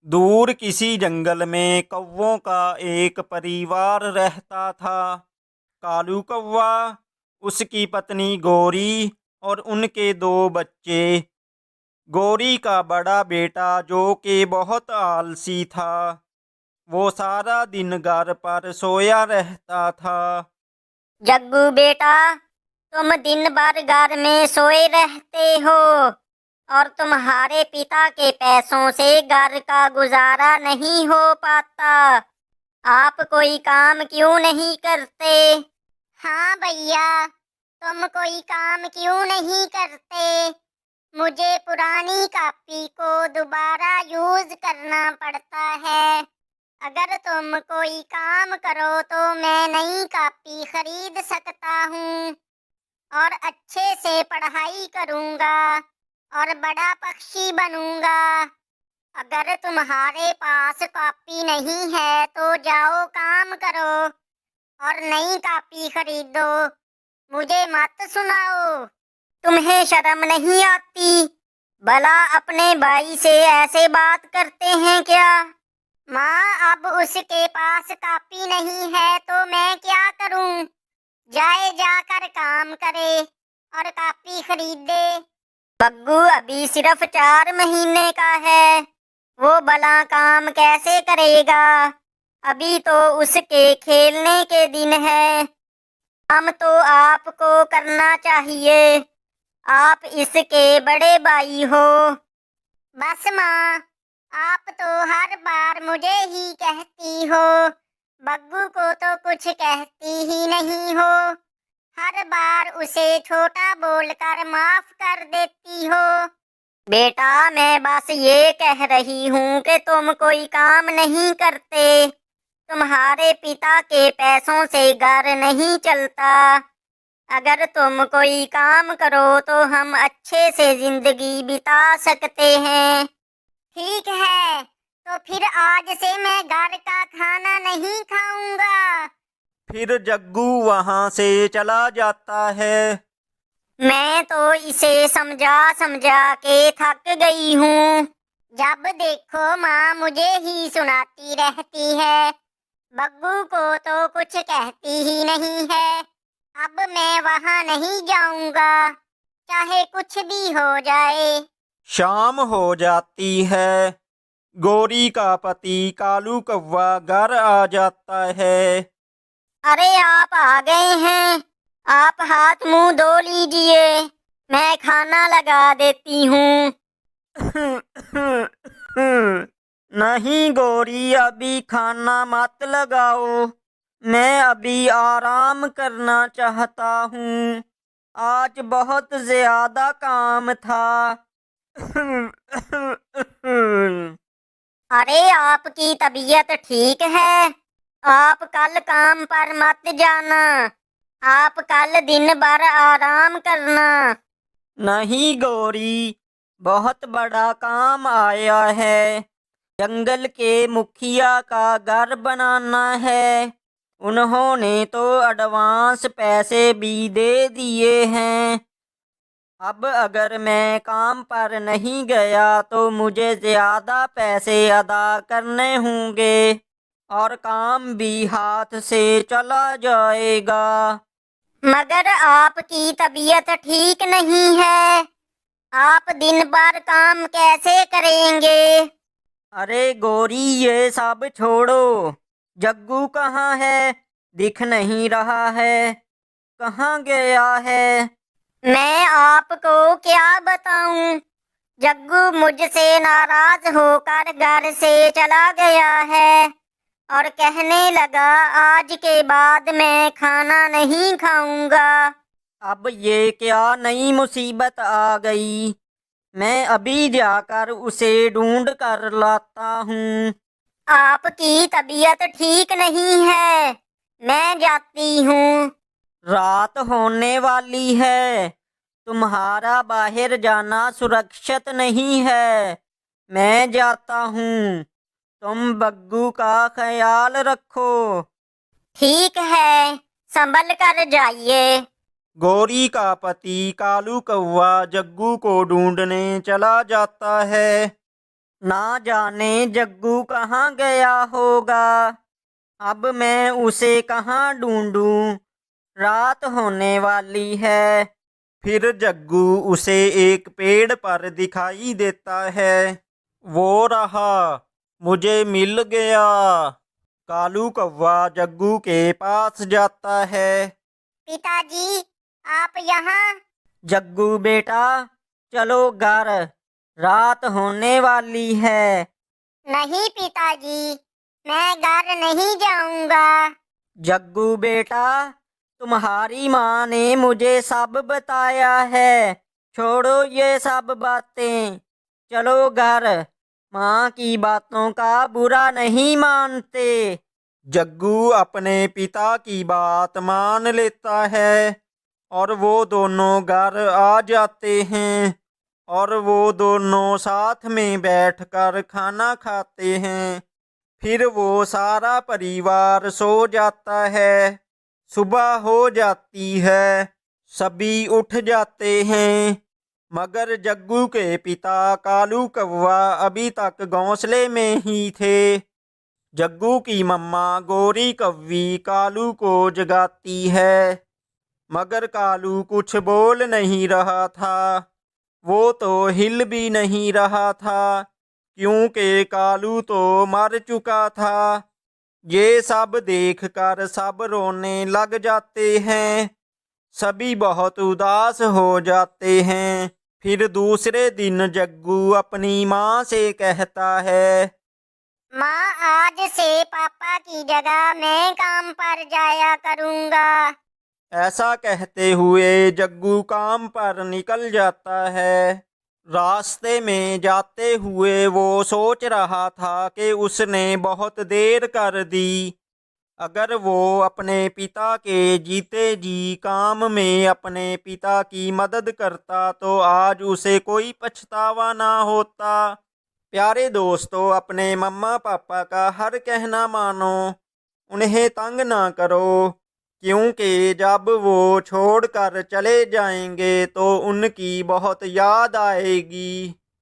दूर किसी जंगल में कौवों का एक परिवार रहता था। कालू कौवा, उसकी पत्नी गौरी और उनके दो बच्चे। गौरी का बड़ा बेटा जो कि बहुत आलसी था, वो सारा दिन घर पर सोया रहता था। जग्गू बेटा, तुम दिन भर घर में सोए रहते हो और तुम्हारे पिता के पैसों से घर का गुजारा नहीं हो पाता। आप कोई काम क्यों नहीं करते? हाँ भैया, तुम कोई काम क्यों नहीं करते? मुझे पुरानी कॉपी को दोबारा यूज करना पड़ता है। अगर तुम कोई काम करो तो मैं नई कॉपी खरीद सकता हूँ और अच्छे से पढ़ाई करूँगा और बड़ा पक्षी बनूँगा। अगर तुम्हारे पास कॉपी नहीं है तो जाओ काम करो और नई कॉपी खरीदो। मुझे मत सुनाओ। तुम्हें शर्म नहीं आती? भला अपने भाई से ऐसे बात करते हैं क्या? माँ, अब उसके पास कॉपी नहीं है तो मैं क्या करूं? जाए जाकर काम करे और कॉपी खरीदे। बग्गू अभी सिर्फ 4 महीने का है, वो भला काम कैसे करेगा? अभी तो उसके खेलने के दिन है। काम तो आपको करना चाहिए, आप इसके बड़े भाई हो। बस माँ, आप तो हर बार मुझे ही कहती हो, बग्गू को तो कुछ कहती ही नहीं हो। हर बार उसे छोटा बोलकर माफ कर देती हो। बेटा, मैं बस ये कह रही हूँ कि तुम कोई काम नहीं करते। तुम्हारे पिता के पैसों से घर नहीं चलता। अगर तुम कोई काम करो तो हम अच्छे से जिंदगी बिता सकते हैं। ठीक है, तो फिर आज से मैं घर का खाना नहीं खाऊंगा। फिर जग्गू वहां से चला जाता है। मैं तो इसे समझा समझा के थक गई हूँ। जब देखो माँ मुझे ही सुनाती रहती है, बग्गू को तो कुछ कहती ही नहीं है। अब मैं वहाँ नहीं जाऊंगा, चाहे कुछ भी हो जाए। शाम हो जाती है। गौरी का पति कालू कौवा घर आ जाता है। अरे, आप आ गए हैं। आप हाथ मुंह धो लीजिए, मैं खाना लगा देती हूँ। नहीं गौरी, अभी खाना मत लगाओ, मैं अभी आराम करना चाहता हूँ। आज बहुत ज्यादा काम था। अरे, आपकी तबीयत ठीक है? आप कल काम पर मत जाना, आप कल दिन भर आराम करना। नहीं गौरी, बहुत बड़ा काम आया है। जंगल के मुखिया का घर बनाना है। उन्होंने तो एडवांस पैसे भी दे दिए हैं। अब अगर मैं काम पर नहीं गया तो मुझे ज्यादा पैसे अदा करने होंगे और काम भी हाथ से चला जाएगा। मगर आपकी तबीयत ठीक नहीं है, आप दिन भर काम कैसे करेंगे? अरे गौरी, ये सब छोड़ो। जग्गू कहाँ है? दिख नहीं रहा है। कहाँ गया है? मैं आपको क्या बताऊं? जग्गू मुझसे नाराज होकर घर से चला गया है और कहने लगा आज के बाद मैं खाना नहीं खाऊंगा। अब ये क्या नई मुसीबत आ गई? मैं अभी जाकर उसे ढूंढ कर लाता हूँ। आपकी तबीयत ठीक नहीं है, मैं जाती हूँ। रात होने वाली है। तुम्हारा बाहर जाना सुरक्षित नहीं है। मैं जाता हूँ। तुम बग्गू का ख्याल रखो। ठीक है, संभल कर जाइए। गौरी का पति कालू कौवा जग्गू को ढूंढने चला जाता है। ना जाने जग्गू कहाँ गया होगा। अब मैं उसे कहाँ ढूंढूं, रात होने वाली है। फिर जग्गू उसे एक पेड़ पर दिखाई देता है। वो रहा, मुझे मिल गया। कालू कौवा जग्गू के पास जाता है। पिताजी, आप यहाँ? जग्गू बेटा, चलो घर, रात होने वाली है। नहीं पिताजी, मैं घर नहीं जाऊंगा। जग्गू बेटा, तुम्हारी माँ ने मुझे सब बताया है। छोड़ो ये सब बातें, चलो घर। माँ की बातों का बुरा नहीं मानते। जग्गू अपने पिता की बात मान लेता है और वो दोनों घर आ जाते हैं और वो दोनों साथ में बैठकर खाना खाते हैं। फिर वो सारा परिवार सो जाता है। सुबह हो जाती है, सभी उठ जाते हैं, मगर जग्गू के पिता कालू कौवा अभी तक घोंसले में ही थे। जग्गू की मम्मा गोरी कौवी कालू को जगाती है, मगर कालू कुछ बोल नहीं रहा था। वो तो हिल भी नहीं रहा था, क्योंकि कालू तो मर चुका था। ये सब देखकर सब रोने लग जाते हैं। सभी बहुत उदास हो जाते हैं। फिर दूसरे दिन जग्गू अपनी माँ से कहता है, माँ, आज से पापा की जगह मैं काम पर जाया करूंगा। ऐसा कहते हुए जग्गू काम पर निकल जाता है। रास्ते में जाते हुए वो सोच रहा था कि उसने बहुत देर कर दी। अगर वो अपने पिता के जीते जी काम में अपने पिता की मदद करता तो आज उसे कोई पछतावा ना होता। प्यारे दोस्तों, अपने मम्मा पापा का हर कहना मानो, उन्हें तंग ना करो, क्योंकि जब वो छोड़कर चले जाएंगे तो उनकी बहुत याद आएगी।